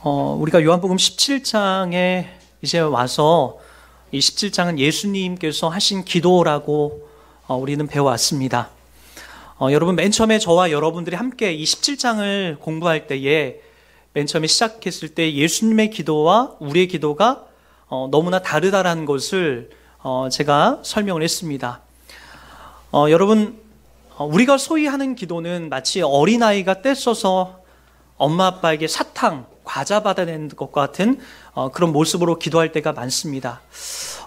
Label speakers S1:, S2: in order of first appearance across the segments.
S1: 우리가 요한복음 17장에 이제 와서 이 17장은 예수님께서 하신 기도라고 우리는 배워왔습니다. 여러분, 맨 처음에 저와 여러분들이 함께 이 17장을 공부할 때에 맨 처음에 시작했을 때 예수님의 기도와 우리의 기도가 너무나 다르다라는 것을 제가 설명을 했습니다. 여러분, 우리가 소위 하는 기도는 마치 어린아이가 떼써서 엄마 아빠에게 사탕, 과자 받아내는 것과 같은 그런 모습으로 기도할 때가 많습니다.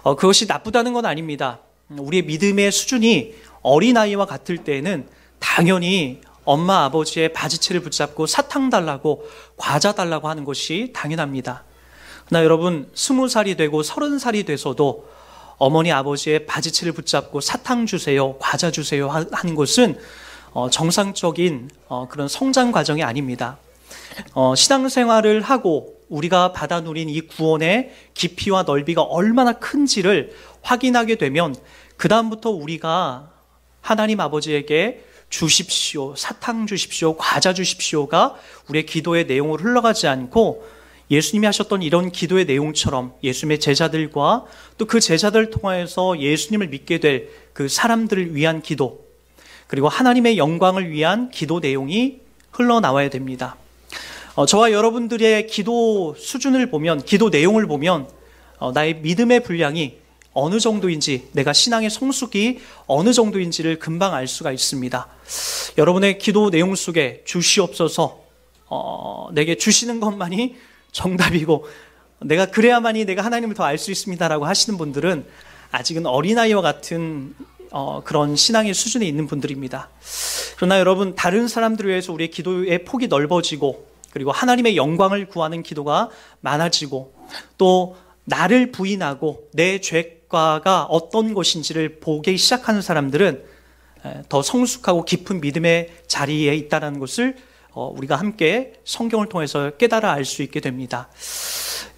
S1: 그것이 나쁘다는 건 아닙니다. 우리의 믿음의 수준이 어린아이와 같을 때에는 당연히 엄마 아버지의 바지채를 붙잡고 사탕 달라고 과자 달라고 하는 것이 당연합니다. 그러나 여러분, 20살이 되고 30살이 돼서도 어머니 아버지의 바지채를 붙잡고 사탕 주세요, 과자 주세요 하는 것은 정상적인 그런 성장 과정이 아닙니다. 신앙생활을 하고 우리가 받아 누린 이 구원의 깊이와 넓이가 얼마나 큰지를 확인하게 되면 그 다음부터 우리가 하나님 아버지에게 주십시오, 사탕 주십시오, 과자 주십시오가 우리의 기도의 내용으로 흘러가지 않고 예수님이 하셨던 이런 기도의 내용처럼 예수님의 제자들과 또 그 제자들을 통해서 예수님을 믿게 될 그 사람들을 위한 기도, 그리고 하나님의 영광을 위한 기도 내용이 흘러나와야 됩니다. 저와 여러분들의 기도 수준을 보면, 기도 내용을 보면 나의 믿음의 분량이 어느 정도인지, 내가 신앙의 성숙이 어느 정도인지를 금방 알 수가 있습니다. 여러분의 기도 내용 속에 주시옵소서, 내게 주시는 것만이 정답이고 내가 그래야만이 내가 하나님을 더 알 수 있습니다라고 하시는 분들은 아직은 어린아이와 같은 그런 신앙의 수준에 있는 분들입니다. 그러나 여러분, 다른 사람들을 위해서 우리의 기도의 폭이 넓어지고, 그리고 하나님의 영광을 구하는 기도가 많아지고, 또 나를 부인하고 내 죄과가 어떤 것인지를 보기 시작하는 사람들은 더 성숙하고 깊은 믿음의 자리에 있다는 것을 우리가 함께 성경을 통해서 깨달아 알 수 있게 됩니다.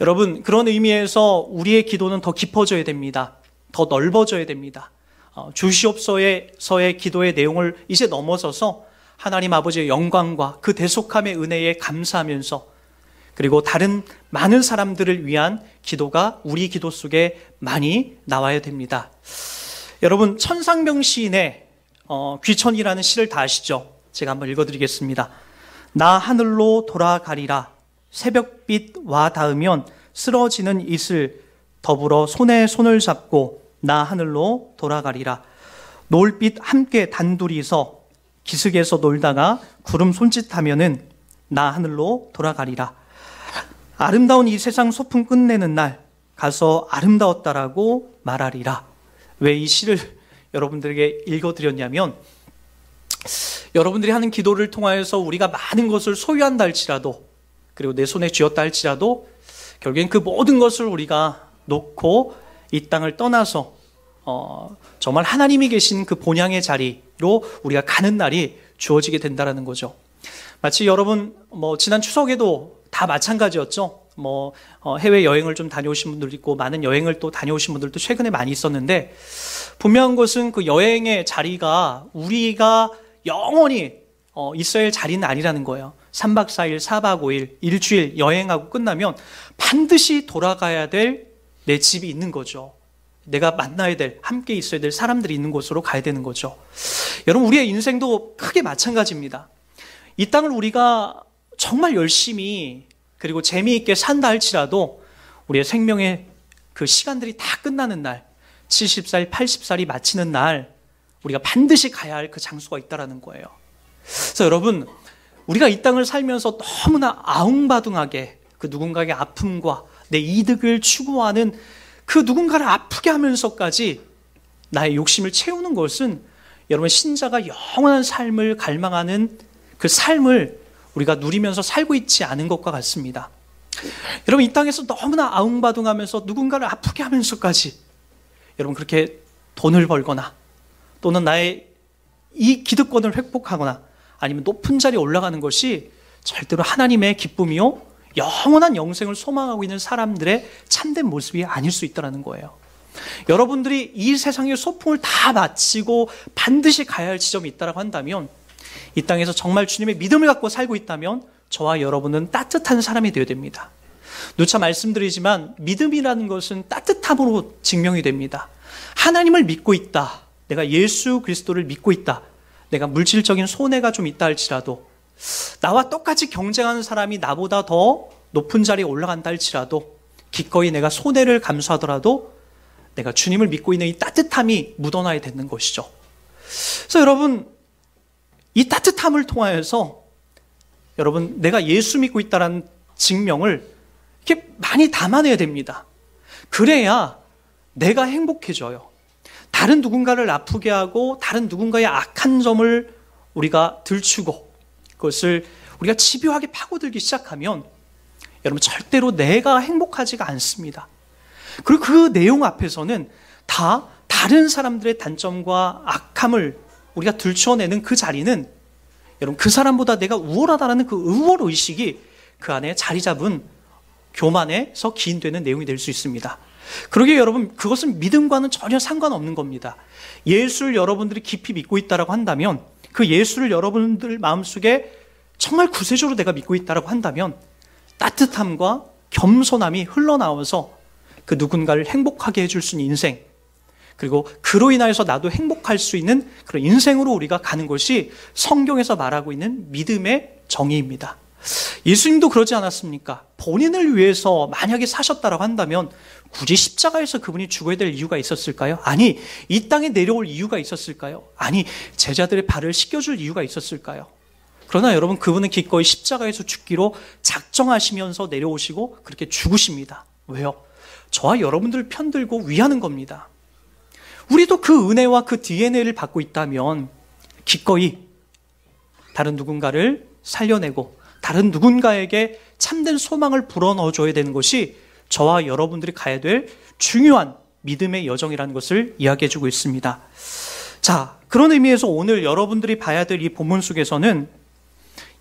S1: 여러분, 그런 의미에서 우리의 기도는 더 깊어져야 됩니다. 더 넓어져야 됩니다. 주시옵소서의 기도의 내용을 이제 넘어서서 하나님 아버지의 영광과 그 대속함의 은혜에 감사하면서, 그리고 다른 많은 사람들을 위한 기도가 우리 기도 속에 많이 나와야 됩니다. 여러분, 천상병 시인의 귀천이라는 시를 다 아시죠? 제가 한번 읽어드리겠습니다. 나 하늘로 돌아가리라. 새벽빛 와 닿으면 쓰러지는 이슬 더불어 손에 손을 잡고 나 하늘로 돌아가리라. 노을빛 함께 단둘이서 기슭에서 놀다가 구름 손짓하면은 나 하늘로 돌아가리라. 아름다운 이 세상 소풍 끝내는 날 가서 아름다웠다라고 말하리라. 왜 이 시를 여러분들에게 읽어드렸냐면, 여러분들이 하는 기도를 통하여서 우리가 많은 것을 소유한다 할지라도, 그리고 내 손에 쥐었다 할지라도 결국엔 그 모든 것을 우리가 놓고 이 땅을 떠나서 정말 하나님이 계신 그 본향의 자리로 우리가 가는 날이 주어지게 된다는 거죠. 마치 여러분, 지난 추석에도 다 마찬가지였죠. 해외 여행을 좀 다녀오신 분들도 있고, 많은 여행을 또 다녀오신 분들도 최근에 많이 있었는데, 분명한 것은 그 여행의 자리가 우리가 영원히 있어야 할 자리는 아니라는 거예요. 3박 4일, 4박 5일, 일주일 여행하고 끝나면 반드시 돌아가야 될 내 집이 있는 거죠. 내가 만나야 될, 함께 있어야 될 사람들이 있는 곳으로 가야 되는 거죠. 여러분, 우리의 인생도 크게 마찬가지입니다. 이 땅을 우리가 정말 열심히 그리고 재미있게 산다 할지라도 우리의 생명의 그 시간들이 다 끝나는 날, 70살, 80살이 마치는 날, 우리가 반드시 가야 할 그 장소가 있다는 거예요. 그래서 여러분, 우리가 이 땅을 살면서 너무나 아웅바둥하게 그 누군가의 아픔과 내 이득을 추구하는 그 누군가를 아프게 하면서까지 나의 욕심을 채우는 것은, 여러분, 신자가 영원한 삶을 갈망하는 그 삶을 우리가 누리면서 살고 있지 않은 것과 같습니다. 여러분, 이 땅에서 너무나 아웅바둥하면서 누군가를 아프게 하면서까지 여러분, 그렇게 돈을 벌거나 또는 나의 이 기득권을 획복하거나 아니면 높은 자리에 올라가는 것이 절대로 하나님의 기쁨이요 영원한 영생을 소망하고 있는 사람들의 참된 모습이 아닐 수 있다는 거예요. 여러분들이 이 세상의 소풍을 다 마치고 반드시 가야 할 지점이 있다고 한다면, 이 땅에서 정말 주님의 믿음을 갖고 살고 있다면 저와 여러분은 따뜻한 사람이 되어야 됩니다. 누차 말씀드리지만 믿음이라는 것은 따뜻함으로 증명이 됩니다. 하나님을 믿고 있다. 내가 예수 그리스도를 믿고 있다. 내가 물질적인 손해가 좀 있다 할지라도, 나와 똑같이 경쟁하는 사람이 나보다 더 높은 자리에 올라간다 할지라도, 기꺼이 내가 손해를 감수하더라도 내가 주님을 믿고 있는 이 따뜻함이 묻어나야 되는 것이죠. 그래서 여러분, 이 따뜻함을 통하여서 여러분, 내가 예수 믿고 있다는 증명을 이렇게 많이 담아내야 됩니다. 그래야 내가 행복해져요. 다른 누군가를 아프게 하고 다른 누군가의 악한 점을 우리가 들추고 그것을 우리가 집요하게 파고들기 시작하면 여러분, 절대로 내가 행복하지가 않습니다. 그리고 그 내용 앞에서는 다 다른 사람들의 단점과 악함을 우리가 들춰내는 그 자리는 여러분, 그 사람보다 내가 우월하다는 그 우월의식이 그 안에 자리 잡은 교만에서 기인되는 내용이 될 수 있습니다. 그러기에 여러분, 그것은 믿음과는 전혀 상관없는 겁니다. 예수를 여러분들이 깊이 믿고 있다고 한다면, 그 예수를 여러분들 마음속에 정말 구세주로 내가 믿고 있다고 한다면 따뜻함과 겸손함이 흘러나와서 그 누군가를 행복하게 해줄 수 있는 인생, 그리고 그로 인하여서 나도 행복할 수 있는 그런 인생으로 우리가 가는 것이 성경에서 말하고 있는 믿음의 정의입니다. 예수님도 그러지 않았습니까? 본인을 위해서 만약에 사셨다라고 한다면 굳이 십자가에서 그분이 죽어야 될 이유가 있었을까요? 아니, 이 땅에 내려올 이유가 있었을까요? 아니, 제자들의 발을 씻겨줄 이유가 있었을까요? 그러나 여러분, 그분은 기꺼이 십자가에서 죽기로 작정하시면서 내려오시고 그렇게 죽으십니다. 왜요? 저와 여러분들을 편들고 위하는 겁니다. 우리도 그 은혜와 그 DNA를 받고 있다면 기꺼이 다른 누군가를 살려내고 다른 누군가에게 참된 소망을 불어넣어줘야 되는 것이 저와 여러분들이 가야 될 중요한 믿음의 여정이라는 것을 이야기해주고 있습니다. 자, 그런 의미에서 오늘 여러분들이 봐야 될 이 본문 속에서는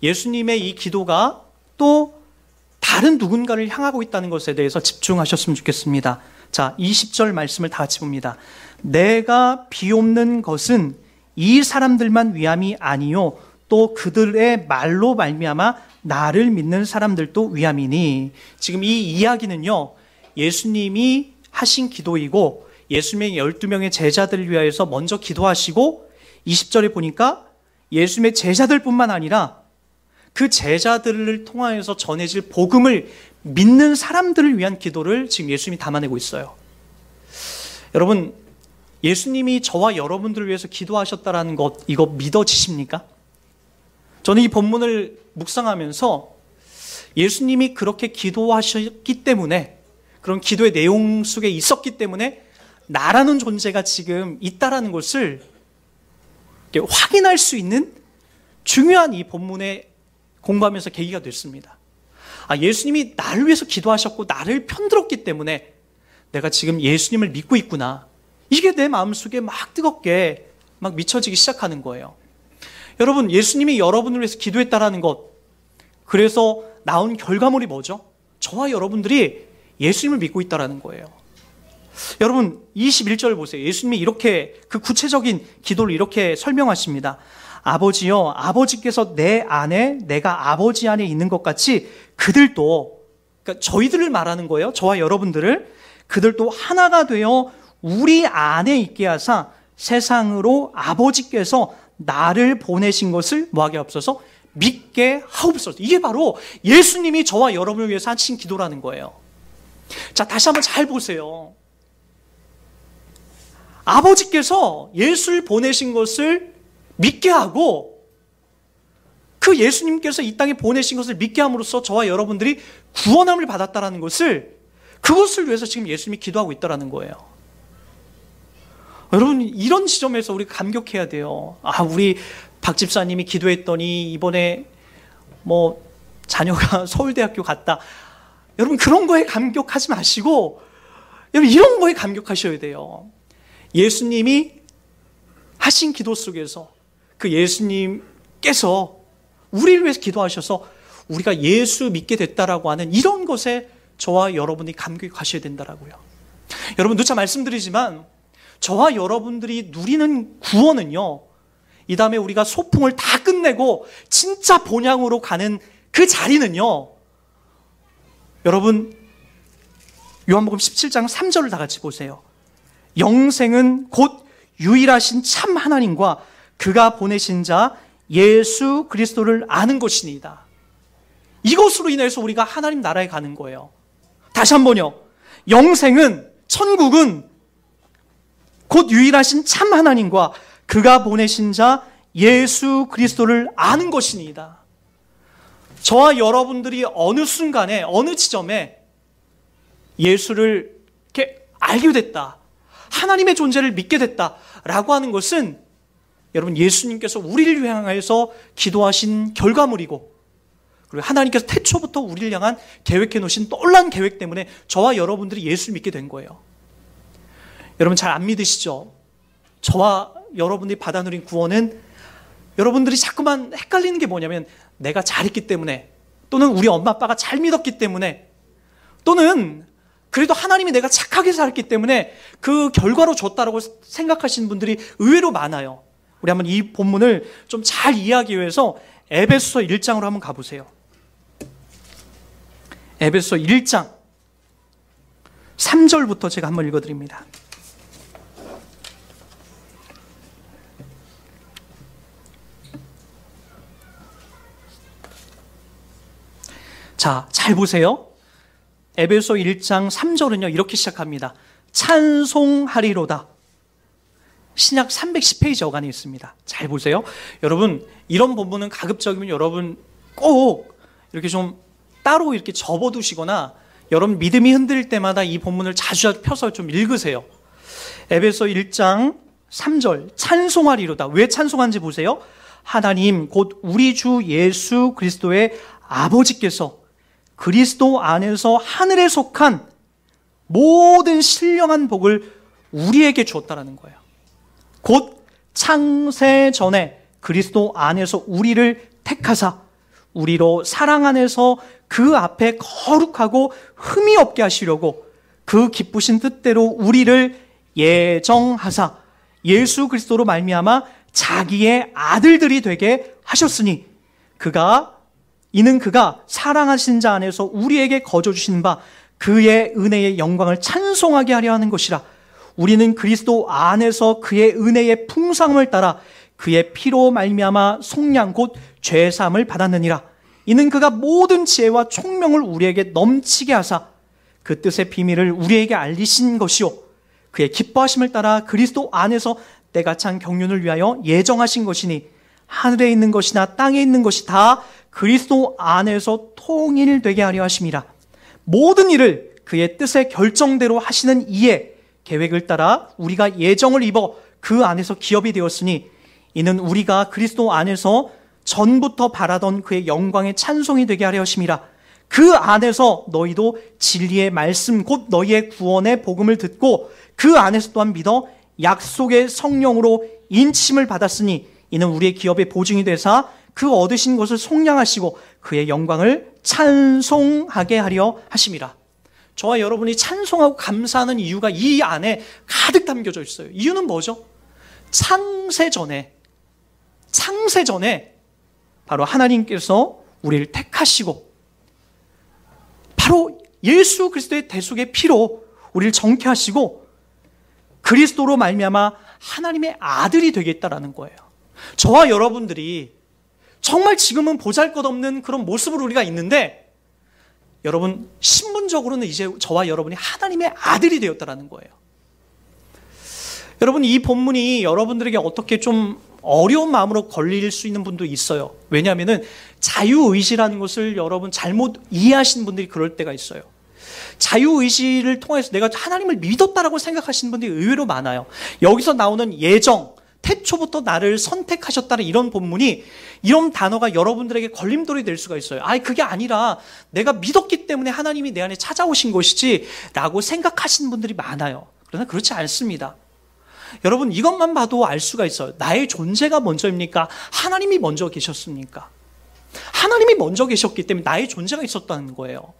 S1: 예수님의 이 기도가 또 다른 누군가를 향하고 있다는 것에 대해서 집중하셨으면 좋겠습니다. 자, 20절 말씀을 다 같이 봅니다. 내가 비옵는 것은 이 사람들만 위함이 아니요 또 그들의 말로 말미암아 나를 믿는 사람들도 위함이니. 지금 이 이야기는요, 예수님이 하신 기도이고 예수님의 12명의 제자들을 위하여서 먼저 기도하시고 20절에 보니까 예수님의 제자들뿐만 아니라 그 제자들을 통하여서 전해질 복음을 믿는 사람들을 위한 기도를 지금 예수님이 담아내고 있어요. 여러분, 예수님이 저와 여러분들을 위해서 기도하셨다는 것, 이거 믿어지십니까? 저는 이 본문을 묵상하면서 예수님이 그렇게 기도하셨기 때문에, 그런 기도의 내용 속에 있었기 때문에 나라는 존재가 지금 있다라는 것을 확인할 수 있는 중요한 이 본문에 공부하면서 계기가 됐습니다. 아, 예수님이 나를 위해서 기도하셨고 나를 편들었기 때문에 내가 지금 예수님을 믿고 있구나. 이게 내 마음속에 막 뜨겁게 막 미쳐지기 시작하는 거예요. 여러분, 예수님이 여러분을 위해서 기도했다라는 것, 그래서 나온 결과물이 뭐죠? 저와 여러분들이 예수님을 믿고 있다라는 거예요. 여러분, 21절 보세요. 예수님이 이렇게 그 구체적인 기도를 이렇게 설명하십니다. 아버지여, 아버지께서 내 안에 내가 아버지 안에 있는 것 같이 그들도, 그러니까 저희들을 말하는 거예요. 저와 여러분들을. 그들도 하나가 되어 우리 안에 있게 하사 세상으로 아버지께서 나를 보내신 것을 뭐하게 하옵소서? 믿게 하옵소서. 이게 바로 예수님이 저와 여러분을 위해서 하신 기도라는 거예요. 자, 다시 한번 잘 보세요. 아버지께서 예수를 보내신 것을 믿게 하고 그 예수님께서 이 땅에 보내신 것을 믿게 함으로써 저와 여러분들이 구원함을 받았다는 것을, 그것을 위해서 지금 예수님이 기도하고 있다는 거예요. 여러분, 이런 지점에서 우리가 감격해야 돼요. 아, 우리 박 집사님이 기도했더니 이번에 뭐 자녀가 서울대학교 갔다. 여러분, 그런 거에 감격하지 마시고 여러분, 이런 거에 감격하셔야 돼요. 예수님이 하신 기도 속에서 그 예수님께서 우리를 위해서 기도하셔서 우리가 예수 믿게 됐다라고 하는 이런 것에 저와 여러분이 감격하셔야 된다라고요. 여러분, 누차 말씀드리지만 저와 여러분들이 누리는 구원은요, 이 다음에 우리가 소풍을 다 끝내고 진짜 본향으로 가는 그 자리는요, 여러분 요한복음 17장 3절을 다 같이 보세요. 영생은 곧 유일하신 참 하나님과 그가 보내신 자 예수 그리스도를 아는 것이니이다. 이것으로 인해서 우리가 하나님 나라에 가는 거예요. 다시 한번요. 영생은, 천국은 곧 유일하신 참 하나님과 그가 보내신 자 예수 그리스도를 아는 것이니이다. 저와 여러분들이 어느 순간에, 어느 지점에 예수를 이렇게 알게 됐다, 하나님의 존재를 믿게 됐다라고 하는 것은 여러분 예수님께서 우리를 향해서 기도하신 결과물이고, 그리고 하나님께서 태초부터 우리를 향한 계획해 놓으신 놀라운 계획 때문에 저와 여러분들이 예수를 믿게 된 거예요. 여러분 잘 안 믿으시죠? 저와 여러분들이 받아 누린 구원은, 여러분들이 자꾸만 헷갈리는 게 뭐냐면, 내가 잘했기 때문에, 또는 우리 엄마 아빠가 잘 믿었기 때문에, 또는 그래도 하나님이 내가 착하게 살았기 때문에 그 결과로 줬다라고 생각하시는 분들이 의외로 많아요. 우리 한번 이 본문을 좀 잘 이해하기 위해서 에베소서 1장으로 한번 가보세요. 에베소서 1장 3절부터 제가 한번 읽어드립니다. 자, 잘 보세요. 에베소 1장 3절은요, 이렇게 시작합니다. 찬송하리로다. 신약 310페이지 어간에 있습니다. 잘 보세요. 여러분, 이런 본문은 가급적이면 여러분 꼭 이렇게 좀 따로 이렇게 접어두시거나, 여러분 믿음이 흔들릴 때마다 이 본문을 자주 펴서 좀 읽으세요. 에베소 1장 3절, 찬송하리로다. 왜 찬송한지 보세요. 하나님 곧 우리 주 예수 그리스도의 아버지께서 그리스도 안에서 하늘에 속한 모든 신령한 복을 우리에게 주었다라는 거예요. 곧 창세 전에 그리스도 안에서 우리를 택하사 우리로 사랑 안에서 그 앞에 거룩하고 흠이 없게 하시려고 그 기쁘신 뜻대로 우리를 예정하사 예수 그리스도로 말미암아 자기의 아들들이 되게 하셨으니 이는 그가 사랑하신 자 안에서 우리에게 거저 주신 바 그의 은혜의 영광을 찬송하게 하려 하는 것이라. 우리는 그리스도 안에서 그의 은혜의 풍성함을 따라 그의 피로 말미암아 속량 곧 죄사함을 받았느니라. 이는 그가 모든 지혜와 총명을 우리에게 넘치게 하사 그 뜻의 비밀을 우리에게 알리신 것이요 그의 기뻐하심을 따라 그리스도 안에서 때가 찬 경륜을 위하여 예정하신 것이니 하늘에 있는 것이나 땅에 있는 것이 다 그리스도 안에서 통일되게 하려 하심이라. 모든 일을 그의 뜻의 결정대로 하시는 이의 계획을 따라 우리가 예정을 입어 그 안에서 기업이 되었으니 이는 우리가 그리스도 안에서 전부터 바라던 그의 영광의 찬송이 되게 하려 하심이라. 그 안에서 너희도 진리의 말씀 곧 너희의 구원의 복음을 듣고 그 안에서 또한 믿어 약속의 성령으로 인침을 받았으니 이는 우리의 기업의 보증이 되사 그 얻으신 것을 속량하시고 그의 영광을 찬송하게 하려 하심이라. 저와 여러분이 찬송하고 감사하는 이유가 이 안에 가득 담겨져 있어요. 이유는 뭐죠? 창세전에 바로 하나님께서 우리를 택하시고 바로 예수 그리스도의 대속의 피로 우리를 정케 하시고 그리스도로 말미암아 하나님의 아들이 되겠다라는 거예요. 저와 여러분들이 정말 지금은 보잘것없는 그런 모습으로 우리가 있는데, 여러분 신분적으로는 이제 저와 여러분이 하나님의 아들이 되었다라는 거예요. 여러분 이 본문이 여러분들에게 어떻게 좀 어려운 마음으로 걸릴 수 있는 분도 있어요. 왜냐하면은 자유의지라는 것을 여러분 잘못 이해하시는 분들이 그럴 때가 있어요. 자유의지를 통해서 내가 하나님을 믿었다라고 생각하시는 분들이 의외로 많아요. 여기서 나오는 예정, 태초부터 나를 선택하셨다는 이런 본문이, 이런 단어가 여러분들에게 걸림돌이 될 수가 있어요. 그게 아니라 내가 믿었기 때문에 하나님이 내 안에 찾아오신 것이지 라고 생각하시는 분들이 많아요. 그러나 그렇지 않습니다. 여러분 이것만 봐도 알 수가 있어요. 나의 존재가 먼저입니까? 하나님이 먼저 계셨습니까? 하나님이 먼저 계셨기 때문에 나의 존재가 있었다는 거예요.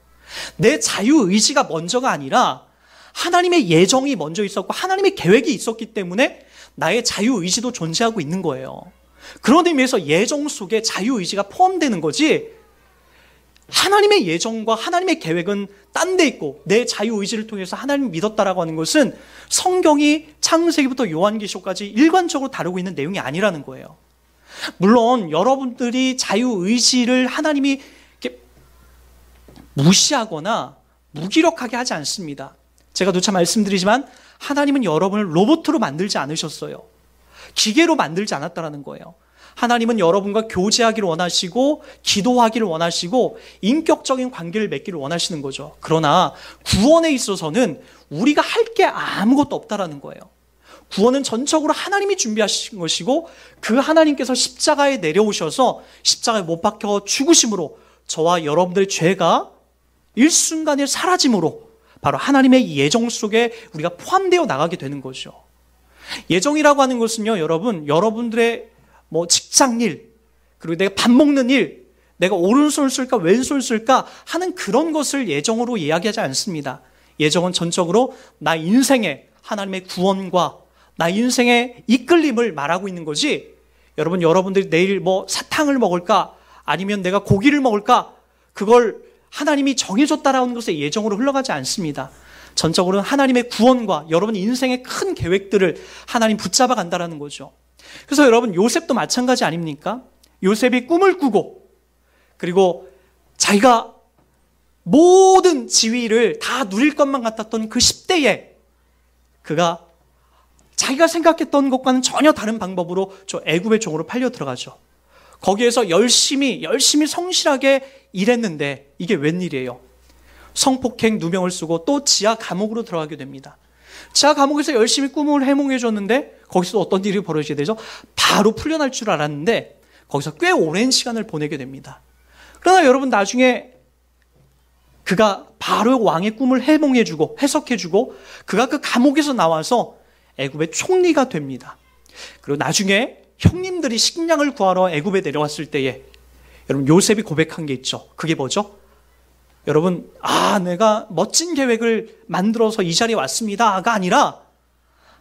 S1: 내 자유의지가 먼저가 아니라 하나님의 예정이 먼저 있었고 하나님의 계획이 있었기 때문에 나의 자유의지도 존재하고 있는 거예요. 그런 의미에서 예정 속에 자유의지가 포함되는 거지, 하나님의 예정과 하나님의 계획은 딴 데 있고 내 자유의지를 통해서 하나님을 믿었다라고 하는 것은 성경이 창세기부터 요한계시록까지 일관적으로 다루고 있는 내용이 아니라는 거예요. 물론 여러분들이 자유의지를 하나님이 이렇게 무시하거나 무기력하게 하지 않습니다. 제가 누차 말씀드리지만 하나님은 여러분을 로봇으로 만들지 않으셨어요. 기계로 만들지 않았다는 거예요. 하나님은 여러분과 교제하기를 원하시고 기도하기를 원하시고 인격적인 관계를 맺기를 원하시는 거죠. 그러나 구원에 있어서는 우리가 할 게 아무것도 없다라는 거예요. 구원은 전적으로 하나님이 준비하신 것이고 그 하나님께서 십자가에 내려오셔서 십자가에 못 박혀 죽으심으로 저와 여러분들의 죄가 일순간에 사라짐으로 바로 하나님의 예정 속에 우리가 포함되어 나가게 되는 거죠. 예정이라고 하는 것은요, 여러분들의 직장일, 그리고 내가 밥 먹는 일, 내가 오른손을 쓸까 왼손을 쓸까 하는 그런 것을 예정으로 이야기하지 않습니다. 예정은 전적으로 나 인생의 하나님의 구원과 나 인생의 이끌림을 말하고 있는 거지, 여러분들이 내일 사탕을 먹을까 아니면 내가 고기를 먹을까, 그걸 하나님이 정해줬다라는 것의 예정으로 흘러가지 않습니다. 전적으로 하나님의 구원과 여러분 인생의 큰 계획들을 하나님 붙잡아 간다라는 거죠. 그래서 여러분, 요셉도 마찬가지 아닙니까? 요셉이 꿈을 꾸고 그리고 자기가 모든 지위를 다 누릴 것만 같았던 그 10대에 그가 자기가 생각했던 것과는 전혀 다른 방법으로 저 애굽의 종으로 팔려 들어가죠. 거기에서 열심히 성실하게 일했는데 이게 웬일이에요? 성폭행 누명을 쓰고 또 지하 감옥으로 들어가게 됩니다. 지하 감옥에서 열심히 꿈을 해몽해 줬는데 거기서 어떤 일이 벌어지게 되죠? 바로 풀려날 줄 알았는데 거기서 꽤 오랜 시간을 보내게 됩니다. 그러나 여러분, 나중에 그가 바로 왕의 꿈을 해몽해 주고 해석해 주고 그가 그 감옥에서 나와서 애굽의 총리가 됩니다. 그리고 나중에 형님들이 식량을 구하러 애굽에 내려왔을 때에 여러분, 요셉이 고백한 게 있죠. 그게 뭐죠? 여러분, 내가 멋진 계획을 만들어서 이 자리에 왔습니다가 아니라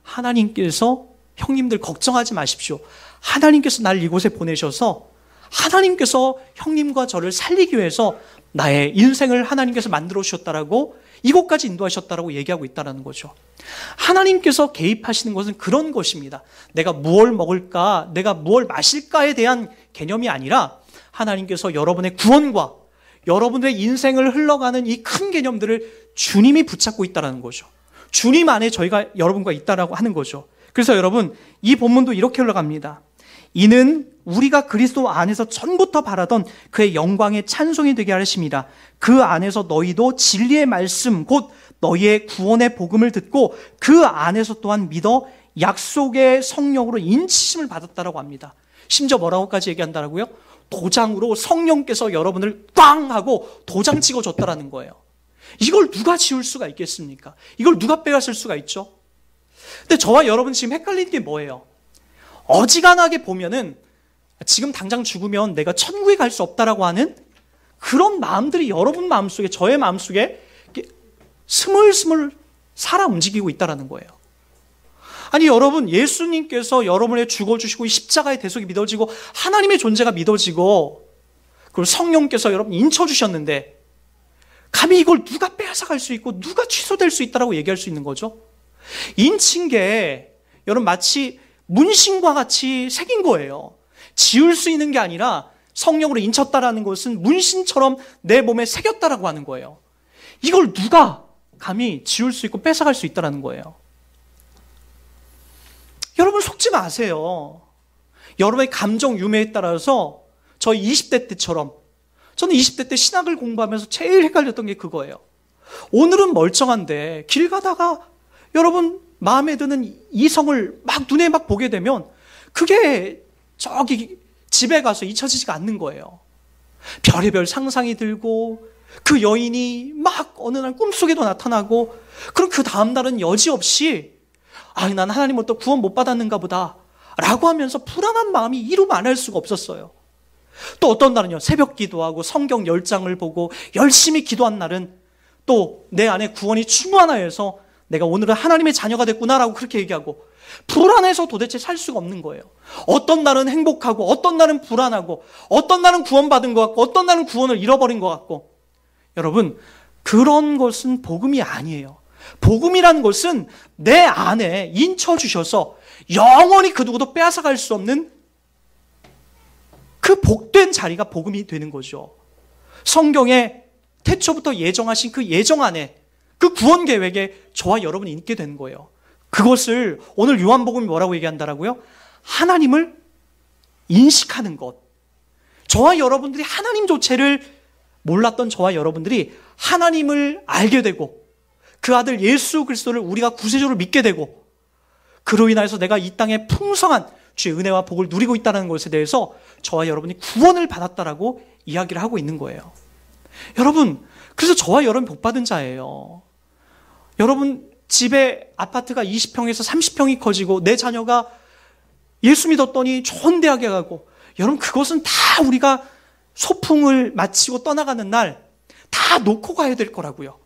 S1: 하나님께서 형님들 걱정하지 마십시오. 하나님께서 날 이곳에 보내셔서 하나님께서 형님과 저를 살리기 위해서 나의 인생을 하나님께서 만들어 주셨다라고 이곳까지 인도하셨다라고 얘기하고 있다는 거죠. 하나님께서 개입하시는 것은 그런 것입니다. 내가 무엇을 먹을까, 내가 무엇을 마실까에 대한 개념이 아니라 하나님께서 여러분의 구원과 여러분들의 인생을 흘러가는 이 큰 개념들을 주님이 붙잡고 있다는 거죠. 주님 안에 저희가 여러분과 있다라고 하는 거죠. 그래서 여러분, 이 본문도 이렇게 흘러갑니다. 이는 우리가 그리스도 안에서 전부터 바라던 그의 영광의 찬송이 되게 하십니다. 그 안에서 너희도 진리의 말씀 곧 너희의 구원의 복음을 듣고 그 안에서 또한 믿어 약속의 성령으로 인치심을 받았다라고 합니다. 심지어 뭐라고까지 얘기한다라고요? 도장으로 성령께서 여러분을 꽝 하고 도장 찍어줬다라는 거예요. 이걸 누가 지울 수가 있겠습니까? 이걸 누가 빼앗을 수가 있죠? 근데 저와 여러분 지금 헷갈리는 게 뭐예요? 어지간하게 보면은 지금 당장 죽으면 내가 천국에 갈 수 없다라고 하는 그런 마음들이 여러분 마음속에, 저의 마음속에 스물스물 살아 움직이고 있다라는 거예요. 아니 여러분, 예수님께서 여러분의 죽어주시고 십자가의 대속이 믿어지고 하나님의 존재가 믿어지고 그리고 성령께서 여러분 인쳐주셨는데 감히 이걸 누가 빼앗아갈 수 있고 누가 취소될 수 있다라고 얘기할 수 있는 거죠? 인친 게 여러분 마치 문신과 같이 새긴 거예요. 지울 수 있는 게 아니라 성령으로 인쳤다라는 것은 문신처럼 내 몸에 새겼다라고 하는 거예요. 이걸 누가 감히 지울 수 있고 뺏어갈 수 있다라는 거예요. 여러분 속지 마세요. 여러분의 감정 유매에 따라서 저희 20대 때처럼, 저는 20대 때 신학을 공부하면서 제일 헷갈렸던 게 그거예요. 오늘은 멀쩡한데 길 가다가 여러분 마음에 드는 이성을 막 눈에 막 보게 되면 그게 저기 집에 가서 잊혀지지가 않는 거예요. 별의별 상상이 들고 그 여인이 막 어느 날 꿈속에도 나타나고 그럼 그 다음 날은 여지없이 난 하나님으로부터 구원 못 받았는가 보다 라고 하면서 불안한 마음이 이루 말할 수가 없었어요. 또 어떤 날은요, 새벽 기도하고 성경 10장을 보고 열심히 기도한 날은 또 내 안에 구원이 충만하여서 내가 오늘은 하나님의 자녀가 됐구나라고 그렇게 얘기하고, 불안해서 도대체 살 수가 없는 거예요. 어떤 날은 행복하고 어떤 날은 불안하고 어떤 날은 구원받은 것 같고 어떤 날은 구원을 잃어버린 것 같고. 여러분, 그런 것은 복음이 아니에요. 복음이라는 것은 내 안에 인쳐주셔서 영원히 그 누구도 빼앗아갈 수 없는 그 복된 자리가 복음이 되는 거죠. 성경에 태초부터 예정하신 그 예정 안에 그 구원 계획에 저와 여러분이 있게 되는 거예요. 그것을 오늘 요한복음이 뭐라고 얘기한다라고요? 하나님을 인식하는 것. 저와 여러분들이 하나님 조차를 몰랐던 저와 여러분들이 하나님을 알게 되고 그 아들 예수 그리스도를 우리가 구세주로 믿게 되고 그로 인하여서 내가 이 땅에 풍성한 주의 은혜와 복을 누리고 있다는 것에 대해서 저와 여러분이 구원을 받았다라고 이야기를 하고 있는 거예요. 여러분, 그래서 저와 여러분 복받은 자예요. 여러분 집에 아파트가 20평에서 30평이 커지고 내 자녀가 예수 믿었더니 좋은 대학에 가고, 여러분 그것은 다 우리가 소풍을 마치고 떠나가는 날 다 놓고 가야 될 거라고요.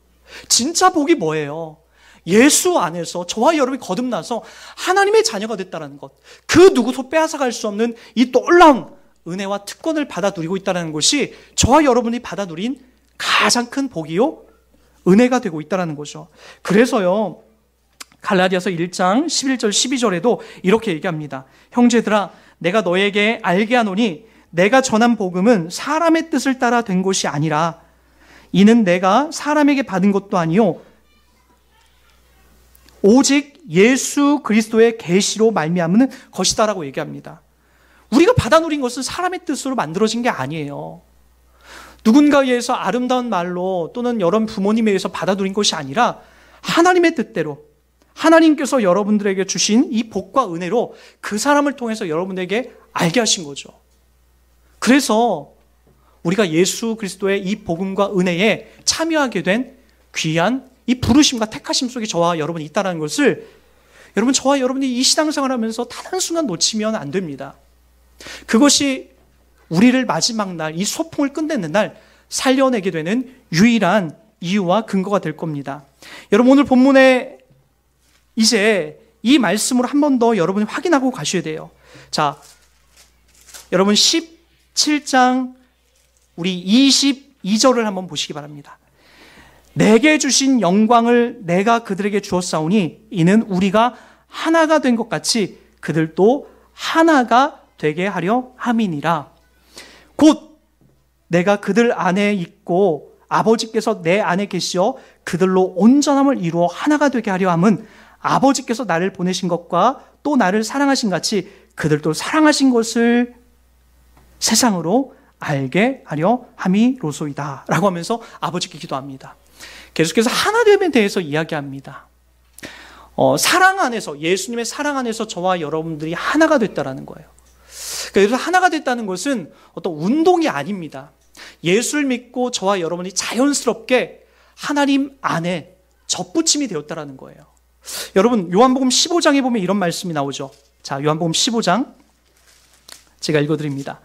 S1: 진짜 복이 뭐예요? 예수 안에서 저와 여러분이 거듭나서 하나님의 자녀가 됐다는 것, 그 누구도 빼앗아갈 수 없는 이 놀라운 은혜와 특권을 받아 누리고 있다는 것이 저와 여러분이 받아 누린 가장 큰 복이요 은혜가 되고 있다는 거죠. 그래서요 갈라디아서 1장 11절 12절에도 이렇게 얘기합니다. 형제들아, 내가 너에게 알게 하노니 내가 전한 복음은 사람의 뜻을 따라 된 것이 아니라 이는 내가 사람에게 받은 것도 아니요 오직 예수 그리스도의 계시로 말미암는 것이다라고 얘기합니다. 우리가 받아 누린 것은 사람의 뜻으로 만들어진 게 아니에요. 누군가에 의해서 아름다운 말로 또는 여러 부모님에 의해서 받아 누린 것이 아니라 하나님의 뜻대로 하나님께서 여러분들에게 주신 이 복과 은혜로 그 사람을 통해서 여러분에게 알게 하신 거죠. 그래서 우리가 예수 그리스도의 이 복음과 은혜에 참여하게 된 귀한 이 부르심과 택하심 속에 저와 여러분이 있다는 것을 여러분, 저와 여러분이 이 신앙생활을 하면서 단 한순간 놓치면 안 됩니다. 그것이 우리를 마지막 날, 이 소풍을 끝내는 날 살려내게 되는 유일한 이유와 근거가 될 겁니다. 여러분, 오늘 본문에 이제 이 말씀으로 한 번 더 여러분이 확인하고 가셔야 돼요. 자, 여러분 17장 우리 22절을 한번 보시기 바랍니다. 내게 주신 영광을 내가 그들에게 주었사오니 이는 우리가 하나가 된 것 같이 그들도 하나가 되게 하려 함이니라. 곧 내가 그들 안에 있고 아버지께서 내 안에 계시어 그들로 온전함을 이루어 하나가 되게 하려 함은 아버지께서 나를 보내신 것과 또 나를 사랑하신 같이 그들도 사랑하신 것을 세상으로 알게 하려 함이로소이다 라고 하면서 아버지께 기도합니다. 계속해서 하나됨에 대해서 이야기합니다. 사랑 안에서, 예수님의 사랑 안에서 저와 여러분들이 하나가 됐다라는 거예요. 그래서 하나가 됐다는 것은 어떤 운동이 아닙니다. 예수를 믿고 저와 여러분이 자연스럽게 하나님 안에 접붙임이 되었다라는 거예요. 여러분, 요한복음 15장에 보면 이런 말씀이 나오죠. 자, 요한복음 15장 제가 읽어드립니다.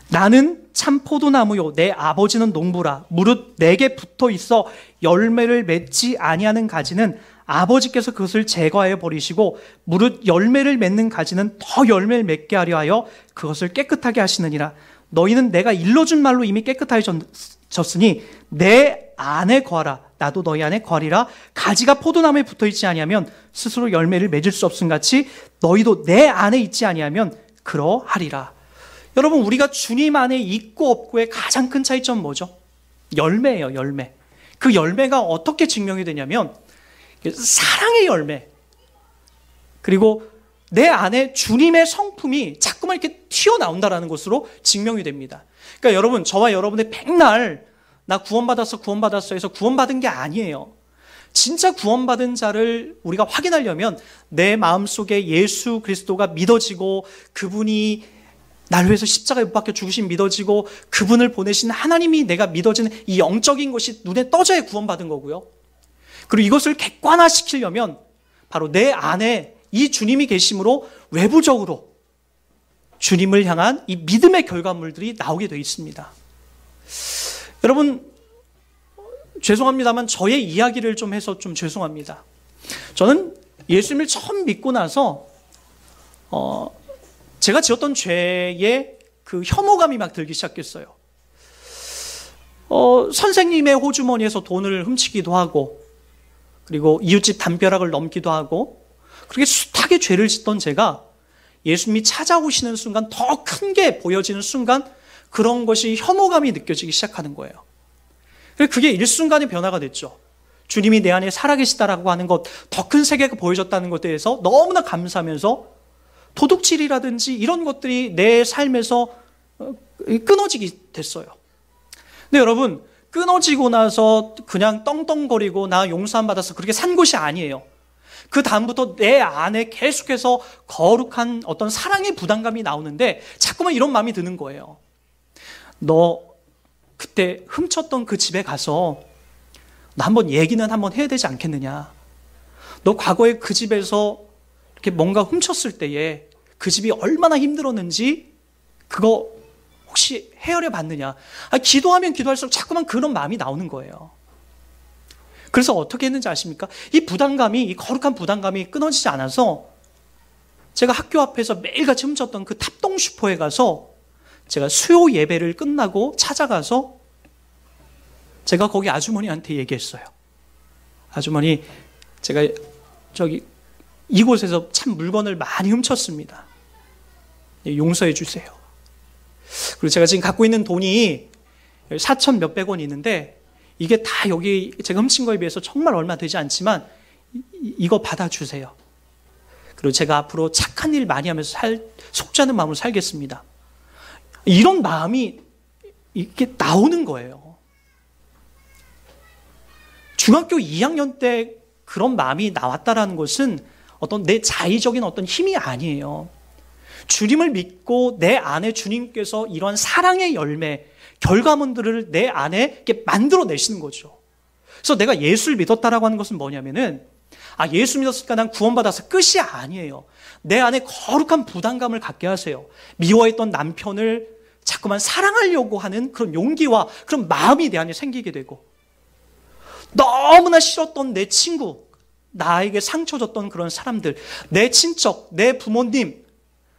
S1: 나는 참 포도나무요 내 아버지는 농부라. 무릇 내게 붙어 있어 열매를 맺지 아니하는 가지는 아버지께서 그것을 제거하여 버리시고 무릇 열매를 맺는 가지는 더 열매를 맺게 하려 하여 그것을 깨끗하게 하시느니라. 너희는 내가 일러준 말로 이미 깨끗해졌으니 내 안에 거하라. 나도 너희 안에 거하리라. 가지가 포도나무에 붙어 있지 아니하면 스스로 열매를 맺을 수 없음 같이 너희도 내 안에 있지 아니하면 그러하리라. 여러분, 우리가 주님 안에 있고 없고의 가장 큰 차이점은 뭐죠? 열매예요, 열매. 그 열매가 어떻게 증명이 되냐면 사랑의 열매, 그리고 내 안에 주님의 성품이 자꾸만 이렇게 튀어나온다는 것으로 증명이 됩니다. 그러니까 여러분, 저와 여러분의 백날 나 구원받았어 해서 구원받은 게 아니에요. 진짜 구원받은 자를 우리가 확인하려면 내 마음속에 예수 그리스도가 믿어지고 그분이 나를 위해서 십자가에 못 박혀 죽으신 믿어지고 그분을 보내신 하나님이 내가 믿어지는 이 영적인 것이 눈에 떠져야 구원받은 거고요. 그리고 이것을 객관화시키려면 바로 내 안에 이 주님이 계심으로 외부적으로 주님을 향한 이 믿음의 결과물들이 나오게 되어 있습니다. 여러분, 죄송합니다만 저의 이야기를 좀 해서 좀 죄송합니다. 저는 예수님을 처음 믿고 나서 제가 지었던 죄에 그 혐오감이 막 들기 시작했어요. 선생님의 호주머니에서 돈을 훔치기도 하고, 그리고 이웃집 담벼락을 넘기도 하고, 그렇게 숱하게 죄를 짓던 제가 예수님이 찾아오시는 순간, 더 큰 게 보여지는 순간, 그런 것이 혐오감이 느껴지기 시작하는 거예요. 그게 일순간의 변화가 됐죠. 주님이 내 안에 살아계시다라고 하는 것, 더 큰 세계가 보여졌다는 것에 대해서 너무나 감사하면서 도둑질이라든지 이런 것들이 내 삶에서 끊어지게 됐어요. 근데 여러분, 끊어지고 나서 그냥 떵떵거리고 나 용서함 받아서 그렇게 산 것이 아니에요. 그 다음부터 내 안에 계속해서 거룩한 어떤 사랑의 부담감이 나오는데 자꾸만 이런 마음이 드는 거예요. 너 그때 훔쳤던 그 집에 가서 너 한번 얘기는 한번 해야 되지 않겠느냐. 너 과거에 그 집에서 이렇게 뭔가 훔쳤을 때에 그 집이 얼마나 힘들었는지 그거 혹시 헤아려 봤느냐. 기도하면 기도할수록 자꾸만 그런 마음이 나오는 거예요. 그래서 어떻게 했는지 아십니까? 이 부담감이, 이 거룩한 부담감이 끊어지지 않아서 제가 학교 앞에서 매일같이 훔쳤던 그 탑동 슈퍼에 가서 제가 수요 예배를 끝나고 찾아가서 제가 거기 아주머니한테 얘기했어요. 아주머니, 제가 이곳에서 참 물건을 많이 훔쳤습니다. 용서해 주세요. 그리고 제가 지금 갖고 있는 돈이 4천 몇백 원 있는데 이게 다 여기 제가 훔친 거에 비해서 정말 얼마 되지 않지만 이거 받아주세요. 그리고 제가 앞으로 착한 일 많이 하면서 속죄하는 마음으로 살겠습니다. 이런 마음이 이렇게 나오는 거예요. 중학교 2학년 때 그런 마음이 나왔다라는 것은 어떤 내 자의적인 어떤 힘이 아니에요. 주님을 믿고 내 안에 주님께서 이러한 사랑의 열매, 결과물들을 내 안에 이렇게 만들어내시는 거죠. 그래서 내가 예수를 믿었다라고 하는 것은 뭐냐면은, 예수 믿었으니까 난 구원받아서 끝이 아니에요. 내 안에 거룩한 부담감을 갖게 하세요. 미워했던 남편을 자꾸만 사랑하려고 하는 그런 용기와 그런 마음이 내 안에 생기게 되고, 너무나 싫었던 내 친구, 나에게 상처 줬던 그런 사람들, 내 친척, 내 부모님,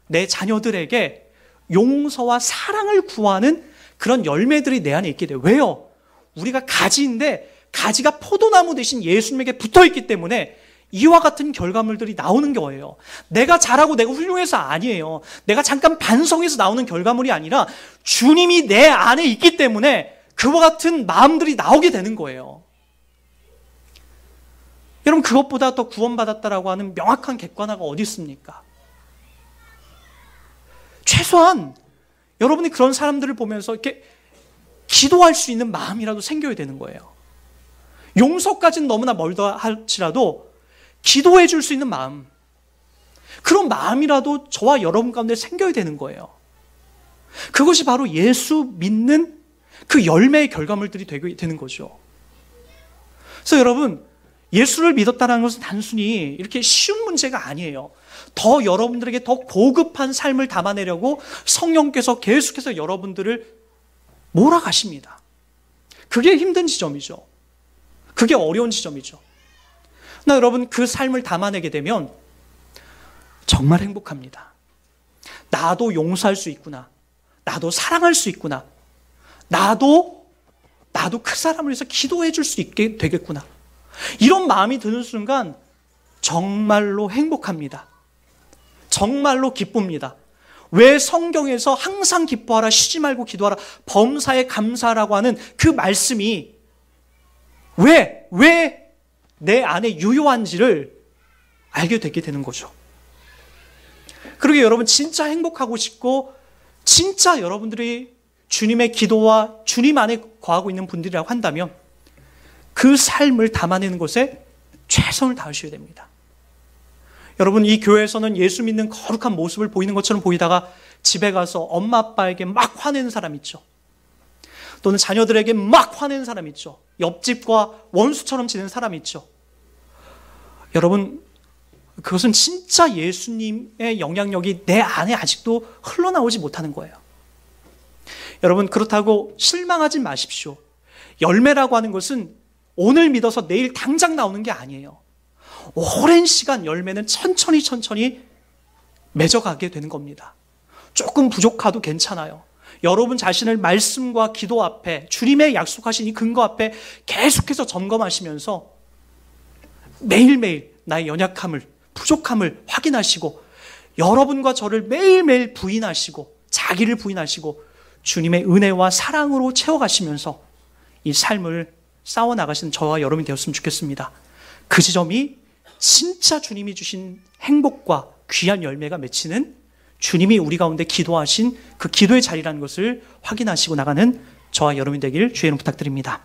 S1: 내 자녀들에게 용서와 사랑을 구하는 그런 열매들이 내 안에 있게 돼요. 왜요? 우리가 가지인데 가지가 포도나무 대신 예수님에게 붙어있기 때문에 이와 같은 결과물들이 나오는 거예요. 내가 잘하고 내가 훌륭해서 아니에요. 내가 잠깐 반성해서 나오는 결과물이 아니라 주님이 내 안에 있기 때문에 그와 같은 마음들이 나오게 되는 거예요. 여러분, 그것보다 더 구원받았다라고 하는 명확한 객관화가 어디 있습니까? 최소한 여러분이 그런 사람들을 보면서 이렇게 기도할 수 있는 마음이라도 생겨야 되는 거예요. 용서까지는 너무나 멀다 할지라도 기도해 줄 수 있는 마음, 그런 마음이라도 저와 여러분 가운데 생겨야 되는 거예요. 그것이 바로 예수 믿는 그 열매의 결과물들이 되는 거죠. 그래서 여러분, 예수를 믿었다는 것은 단순히 이렇게 쉬운 문제가 아니에요. 더 여러분들에게 더 고급한 삶을 담아내려고 성령께서 계속해서 여러분들을 몰아가십니다. 그게 힘든 지점이죠. 그게 어려운 지점이죠. 그러나 여러분, 그 삶을 담아내게 되면 정말 행복합니다. 나도 용서할 수 있구나. 나도 사랑할 수 있구나. 나도 그 사람을 위해서 기도해 줄 수 있게 되겠구나. 이런 마음이 드는 순간 정말로 행복합니다. 정말로 기쁩니다. 왜 성경에서 항상 기뻐하라, 쉬지 말고 기도하라, 범사에 감사하라고 하는 그 말씀이 왜 내 안에 유효한지를 알게 되게 되는 거죠. 그러게 여러분, 진짜 행복하고 싶고 진짜 여러분들이 주님의 기도와 주님 안에 거하고 있는 분들이라고 한다면 그 삶을 담아내는 것에 최선을 다하셔야 됩니다. 여러분, 이 교회에서는 예수 믿는 거룩한 모습을 보이는 것처럼 보이다가 집에 가서 엄마 아빠에게 막 화내는 사람 있죠. 또는 자녀들에게 막 화내는 사람 있죠. 옆집과 원수처럼 지내는 사람 있죠. 여러분, 그것은 진짜 예수님의 영향력이 내 안에 아직도 흘러나오지 못하는 거예요. 여러분, 그렇다고 실망하지 마십시오. 열매라고 하는 것은 오늘 믿어서 내일 당장 나오는 게 아니에요. 오랜 시간 열매는 천천히 맺어가게 되는 겁니다. 조금 부족하도 괜찮아요. 여러분 자신을 말씀과 기도 앞에, 주님의 약속하신 이 근거 앞에 계속해서 점검하시면서 매일매일 나의 연약함을, 부족함을 확인하시고, 여러분과 저를 매일매일 부인하시고, 자기를 부인하시고 주님의 은혜와 사랑으로 채워가시면서 이 삶을 싸워나가시는 저와 여러분이 되었으면 좋겠습니다. 그 지점이 진짜 주님이 주신 행복과 귀한 열매가 맺히는, 주님이 우리 가운데 기도하신 그 기도의 자리라는 것을 확인하시고 나가는 저와 여러분이 되길 주의 이름으로 부탁드립니다.